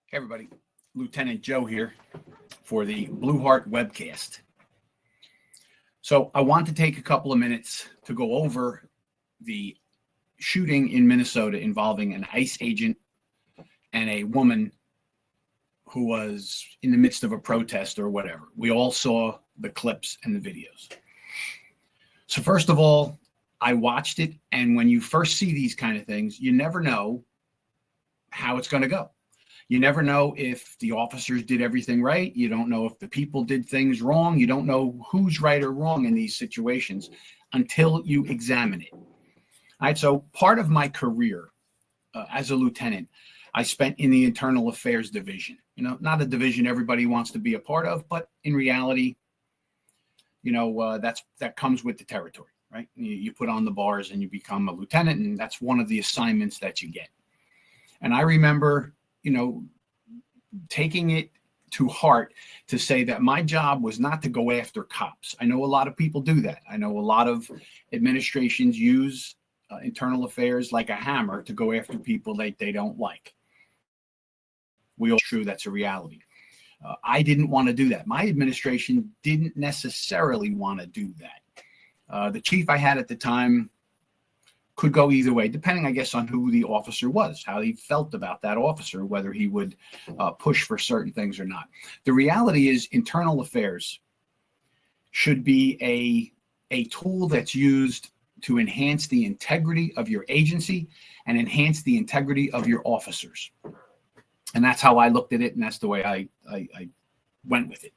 Hey everybody, Lieutenant Joe here for the Blue Heart webcast. So I want to take a couple of minutes to go over the shooting in Minnesota involving an ICE agent and a woman who was in the midst of a protest or whatever. We all saw the clips and the videos. So first of all, I watched it, and when you first see these kind of things, you never know how it's going to go. You never know if the officers did everything right. You don't know if the people did things wrong. You don't know who's right or wrong in these situations until you examine it. All right. So part of my career as a lieutenant, I spent in the Internal Affairs Division. Not a division everybody wants to be a part of, but in reality, that comes with the territory, right? You put on the bars and you become a lieutenant, and that's one of the assignments that you get. And I remember taking it to heart to say that my job was not to go after cops. I know a lot of people do that. I know a lot of administrations use internal affairs like a hammer to go after people they don't like. We all true, that's a reality. I didn't want to do that. My administration didn't necessarily want to do that. The chief I had at the time could go either way, depending, I guess, on who the officer was, how he felt about that officer, whether he would push for certain things or not. The reality is internal affairs should be a tool that's used to enhance the integrity of your agency and enhance the integrity of your officers. And that's how I looked at it, and that's the way I went with it.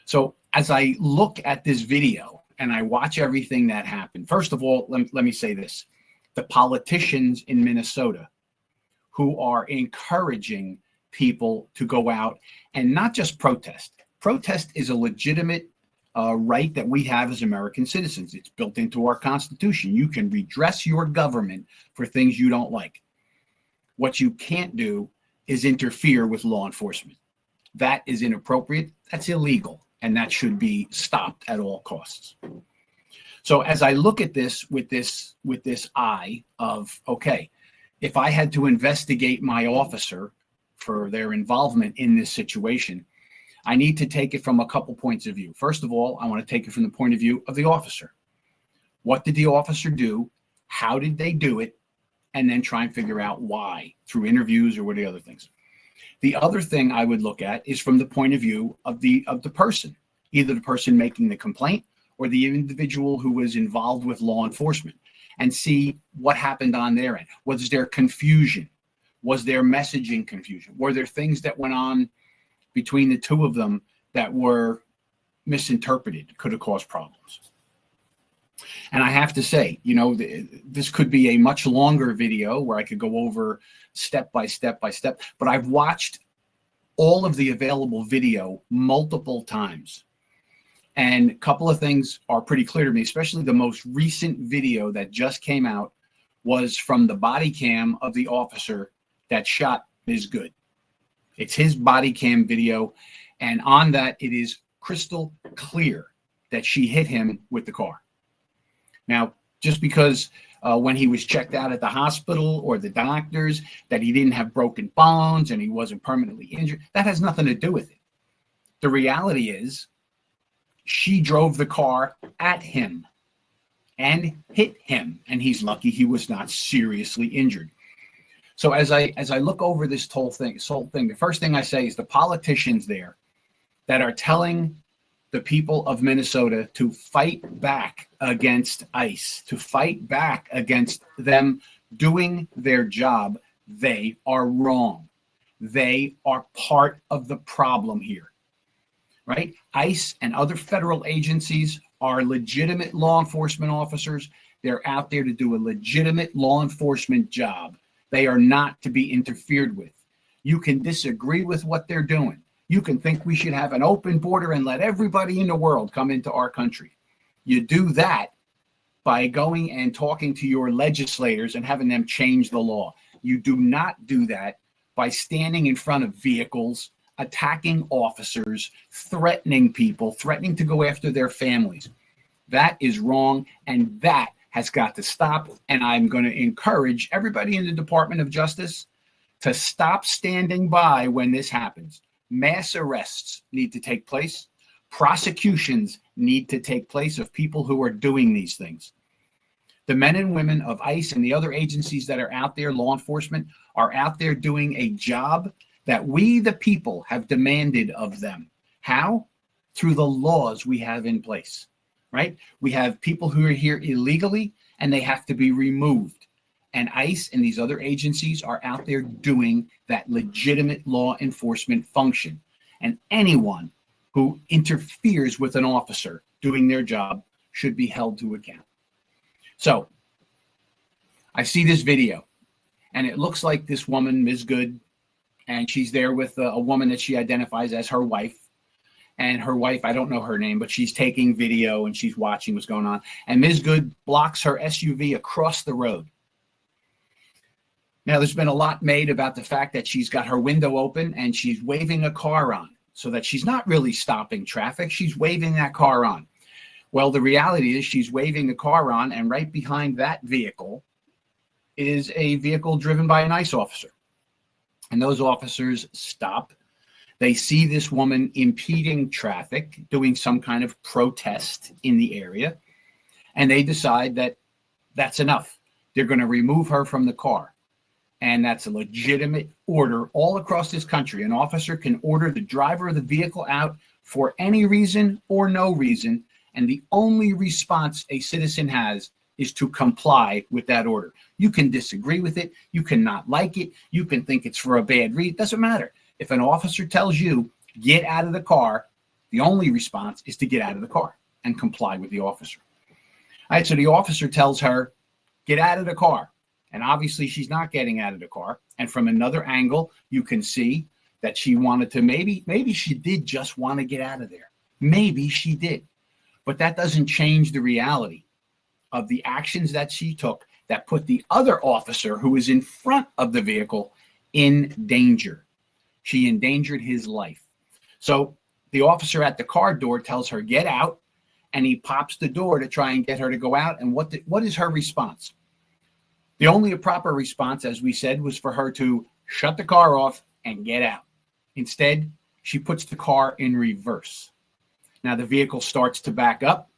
So as I look at this video, and I watch everything that happened. First of all, let me say this. The politicians in Minnesota who are encouraging people to go out and not just protest. Protest is a legitimate right that we have as American citizens. It's built into our Constitution. You can redress your government for things you don't like. What you can't do is interfere with law enforcement. That is inappropriate. That's illegal. And that should be stopped at all costs. So as I look at this with this eye of, okay, if I had to investigate my officer for their involvement in this situation, I need to take it from a couple points of view. First of all, I want to take it from the point of view of the officer. What did the officer do? How did they do it? And then try and figure out why through interviews or what are the other things. The other thing I would look at is from the point of view of the person, either the person making the complaint or the individual who was involved with law enforcement, and see what happened on their end. Was there confusion? Was there messaging confusion? Were there things that went on between the two of them that were misinterpreted, could have caused problems? And I have to say, this could be a much longer video where I could go over step by step, but I've watched all of the available video multiple times. And a couple of things are pretty clear to me, especially the most recent video that just came out was from the body cam of the officer that shot Ms. Good. It's his body cam video. And on that, it is crystal clear that she hit him with the car. Now, just because when he was checked out at the hospital or the doctors that he didn't have broken bones and he wasn't permanently injured, that has nothing to do with it. The reality is she drove the car at him and hit him, and he's lucky he was not seriously injured. So as I look over this whole thing, the first thing I say is the politicians there that are telling the people of Minnesota to fight back against ICE, to fight back against them doing their job, they are wrong. They are part of the problem here, right? ICE and other federal agencies are legitimate law enforcement officers. They're out there to do a legitimate law enforcement job. They are not to be interfered with. You can disagree with what they're doing. You can think we should have an open border and let everybody in the world come into our country. You do that by going and talking to your legislators and having them change the law. You do not do that by standing in front of vehicles, attacking officers, threatening people, threatening to go after their families. That is wrong, and that has got to stop. And I'm going to encourage everybody in the Department of Justice to stop standing by when this happens. Mass arrests need to take place. Prosecutions need to take place of people who are doing these things. The men and women of ICE and the other agencies that are out there, law enforcement, are out there doing a job that we, the people, have demanded of them. How? Through the laws we have in place, right? We have people who are here illegally and they have to be removed. And ICE and these other agencies are out there doing that legitimate law enforcement function. And anyone who interferes with an officer doing their job should be held to account. So I see this video and it looks like this woman, Ms. Good, and she's there with a woman that she identifies as her wife. And her wife, I don't know her name, but she's taking video and she's watching what's going on. And Ms. Good blocks her SUV across the road. Now, there's been a lot made about the fact that she's got her window open and she's waving a car on, so that she's not really stopping traffic. She's waving that car on. Well, the reality is she's waving the car on, and right behind that vehicle is a vehicle driven by an ICE officer. And those officers stop. They see this woman impeding traffic, doing some kind of protest in the area, and they decide that that's enough. They're going to remove her from the car. And that's a legitimate order all across this country. An officer can order the driver of the vehicle out for any reason or no reason. And the only response a citizen has is to comply with that order. You can disagree with it. You can not like it. You can think it's for a bad reason. It doesn't matter. If an officer tells you, get out of the car, the only response is to get out of the car and comply with the officer. All right, so the officer tells her, get out of the car. And obviously she's not getting out of the car. And from another angle, you can see that she wanted to, maybe she did just want to get out of there. Maybe she did. But that doesn't change the reality of the actions that she took that put the other officer who was in front of the vehicle in danger. She endangered his life. So the officer at the car door tells her, get out. And he pops the door to try and get her to go out. And what is her response? The only proper response, as we said, was for her to shut the car off and get out. Instead, she puts the car in reverse. Now the vehicle starts to back up,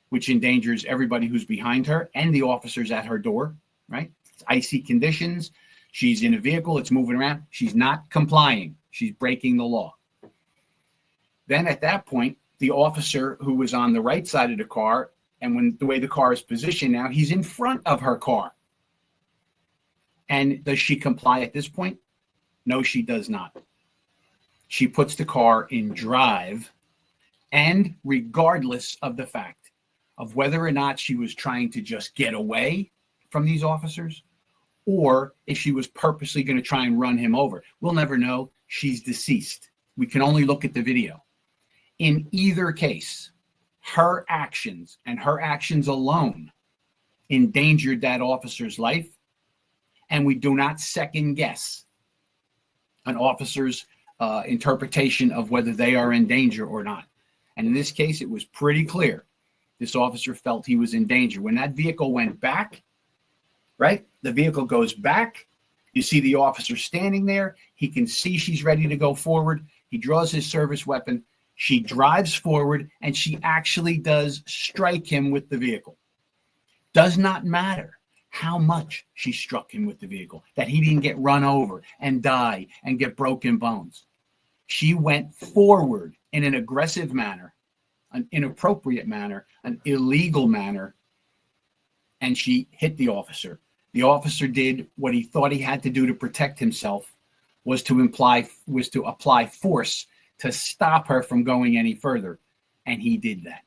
which endangers everybody who's behind her and the officers at her door, right? It's icy conditions. She's in a vehicle. It's moving around. She's not complying. She's breaking the law. Then at that point, the officer who was on the right side of the car, and when the way the car is positioned now, he's in front of her car. And does she comply at this point? No, she does not. She puts the car in drive, and regardless of the fact of whether or not she was trying to just get away from these officers, or if she was purposely going to try and run him over, we'll never know. She's deceased. We can only look at the video. In either case, her actions and her actions alone endangered that officer's life, and we do not second guess an officer's interpretation of whether they are in danger or not. And in this case, it was pretty clear. This officer felt he was in danger. When that vehicle went back, right? The vehicle goes back. You see the officer standing there. He can see she's ready to go forward. He draws his service weapon. She drives forward, and she actually does strike him with the vehicle. Does not matter how much she struck him with the vehicle, that he didn't get run over and die and get broken bones. She went forward in an aggressive manner, an inappropriate manner, an illegal manner, and she hit the officer. The officer did what he thought he had to do to protect himself, was to apply force to stop her from going any further, and he did that.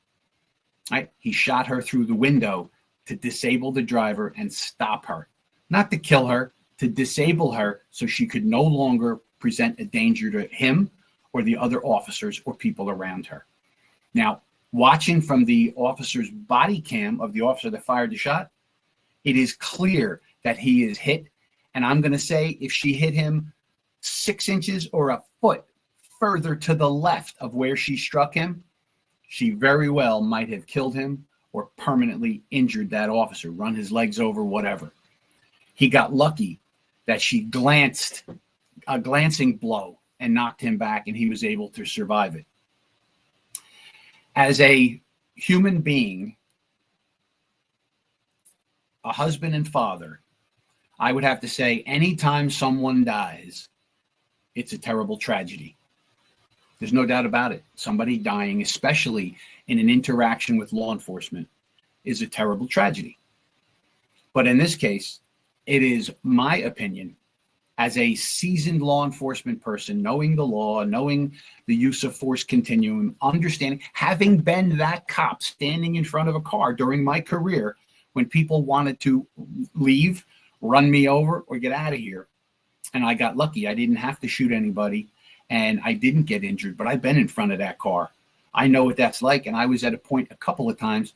Right? He shot her through the window to disable the driver and stop her, not to kill her, to disable her so she could no longer present a danger to him or the other officers or people around her. Now, watching from the officer's body cam of the officer that fired the shot, it is clear that he is hit. And I'm going to say if she hit him 6 inches or a foot further to the left of where she struck him, she very well might have killed him or permanently injured that officer, run his legs over, whatever. He got lucky that she glanced a glancing blow and knocked him back, and he was able to survive it. As a human being, a husband and father, I would have to say anytime someone dies, it's a terrible tragedy. There's no doubt about it. Somebody dying, especially in an interaction with law enforcement, is a terrible tragedy. But in this case, it is my opinion, as a seasoned law enforcement person, knowing the law, knowing the use of force continuum, understanding, having been that cop standing in front of a car during my career when people wanted to leave, run me over, or get out of here. And I got lucky. I didn't have to shoot anybody, and I didn't get injured, but I've been in front of that car. I know what that's like, and I was at a point a couple of times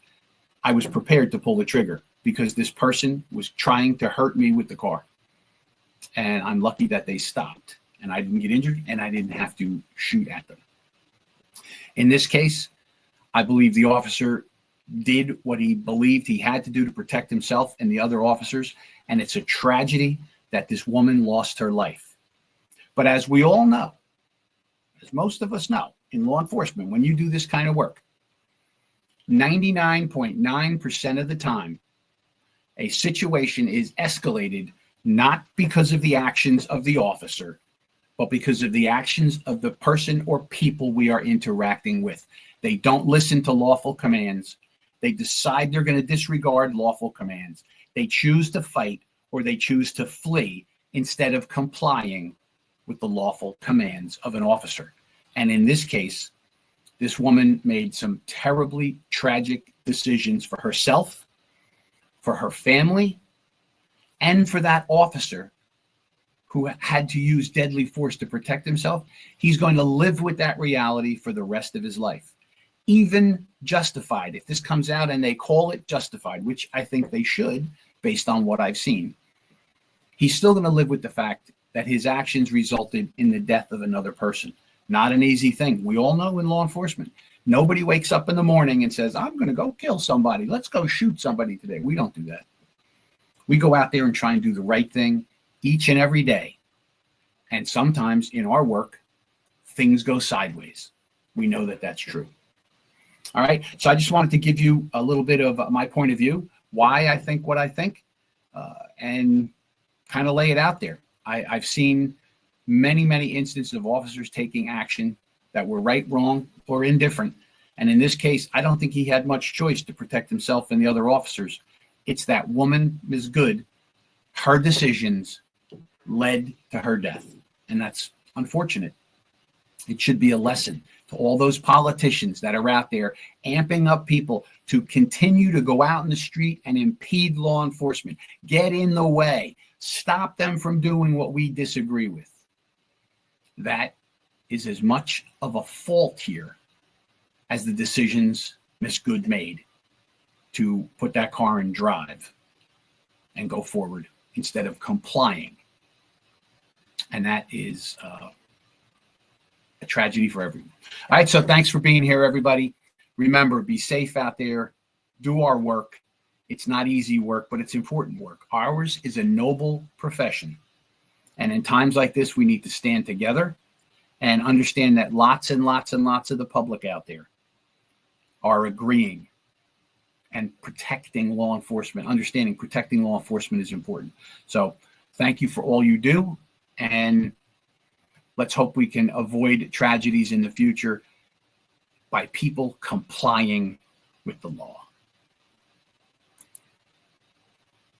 I was prepared to pull the trigger because this person was trying to hurt me with the car. And I'm lucky that they stopped, and I didn't get injured, and I didn't have to shoot at them. In this case, I believe the officer did what he believed he had to do to protect himself and the other officers, and it's a tragedy that this woman lost her life. But as we all know, as most of us know in law enforcement, when you do this kind of work, 99.9% of the time, a situation is escalated not because of the actions of the officer, but because of the actions of the person or people we are interacting with. They don't listen to lawful commands. They decide they're going to disregard lawful commands. They choose to fight, or they choose to flee instead of complying with the lawful commands of an officer. And in this case, this woman made some terribly tragic decisions for herself, for her family, and for that officer who had to use deadly force to protect himself. He's going to live with that reality for the rest of his life. Even justified, if this comes out and they call it justified, which I think they should based on what I've seen, he's still going to live with the fact that his actions resulted in the death of another person. Not an easy thing. We all know in law enforcement, nobody wakes up in the morning and says, I'm going to go kill somebody. Let's go shoot somebody today. We don't do that. We go out there and try and do the right thing each and every day. And sometimes in our work, things go sideways. We know that that's true. All right. So I just wanted to give you a little bit of my point of view, why I think what I think, and kind of lay it out there. I've seen many, many instances of officers taking action that were right, wrong, or indifferent. And in this case, I don't think he had much choice to protect himself and the other officers. It's that woman, Ms. Good, her decisions led to her death. And that's unfortunate. It should be a lesson to all those politicians that are out there amping up people to continue to go out in the street and impede law enforcement, get in the way, stop them from doing what we disagree with. That is as much of a fault here as the decisions Ms. Good made to put that car in drive and go forward instead of complying. And that is a tragedy for everyone. All right, so thanks for being here, everybody. Remember, be safe out there. Do our work. It's not easy work, but it's important work. Ours is a noble profession. And in times like this, we need to stand together and understand that lots and lots and lots of the public out there are agreeing and protecting law enforcement, understanding protecting law enforcement is important. So thank you for all you do. And let's hope we can avoid tragedies in the future by people complying with the law.